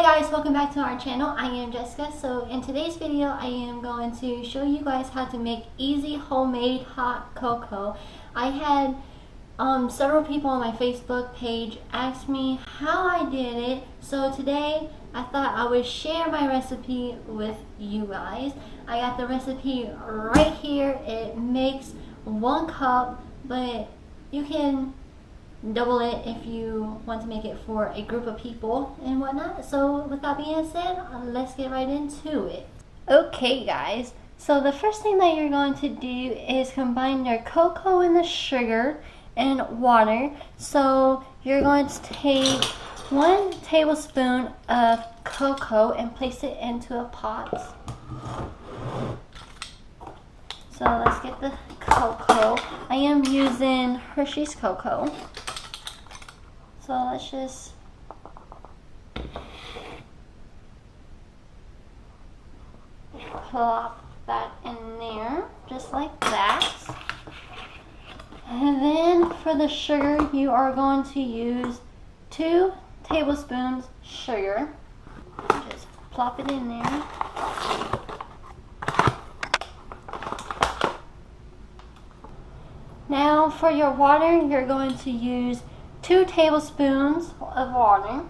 Hi guys, welcome back to our channel. I am Jessica. So in today's video I am going to show you guys how to make easy homemade hot cocoa. I had several people on my Facebook page ask me how I did it, so today I thought I would share my recipe with you guys. I got the recipe right here. It makes 1 cup, but you can double it if you want to make it for a group of people and whatnot. So with that being said, let's get right into it. Okay guys, so the first thing that you're going to do is combine your cocoa and the sugar and water. So you're going to take 1 tablespoon of cocoa and place it into a pot. So let's get the cocoa. I am using Hershey's cocoa. So let's just plop that in there, just like that. And then for the sugar, you are going to use 2 tablespoons sugar. Just plop it in there. Now for your water, you're going to use 2 tablespoons of water.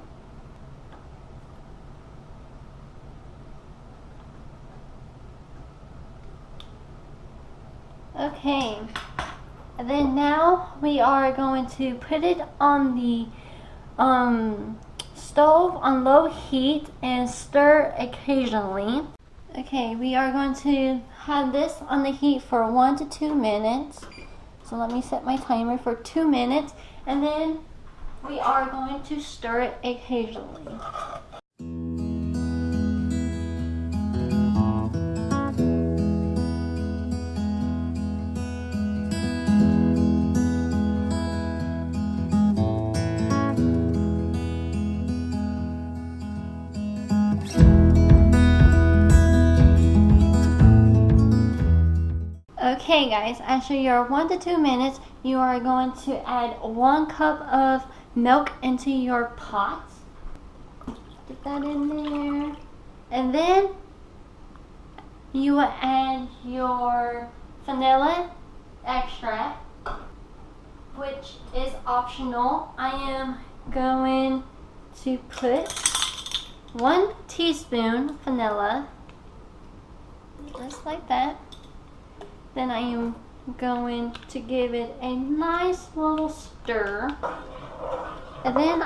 Okay, and then now we are going to put it on the stove on low heat and stir occasionally. Okay, we are going to have this on the heat for 1 to 2 minutes. So let me set my timer for 2 minutes, and then we are going to stir it occasionally. Okay guys, after your 1 to 2 minutes, you are going to add 1 cup of milk into your pot. Get that in there. And then you will add your vanilla extract, which is optional. I am going to put 1 teaspoon vanilla, just like that. Then I am going to give it a nice little stir. And then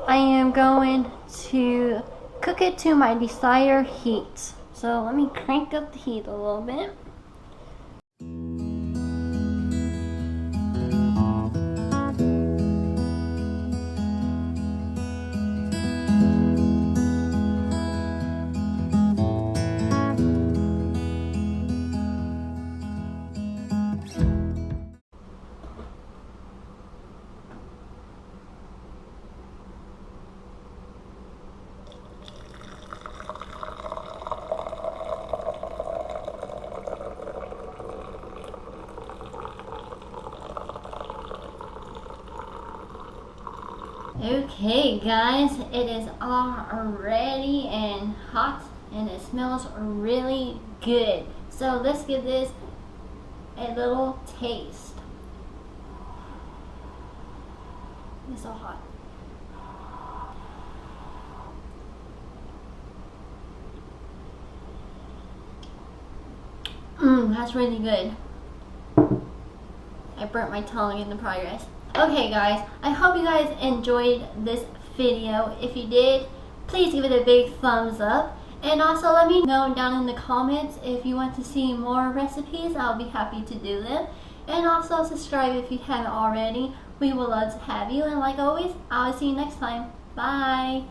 I am going to cook it to my desired heat. So let me crank up the heat a little bit. Okay guys, it is all ready and hot, and it smells really good. So let's give this a little taste. It's so hot. That's really good. I burnt my tongue in the progress. Okay guys, I hope you guys enjoyed this video. If you did, please give it a big thumbs up. And also let me know down in the comments if you want to see more recipes. I'll be happy to do them. And also subscribe if you haven't already. We would love to have you. And like always, I'll see you next time. Bye!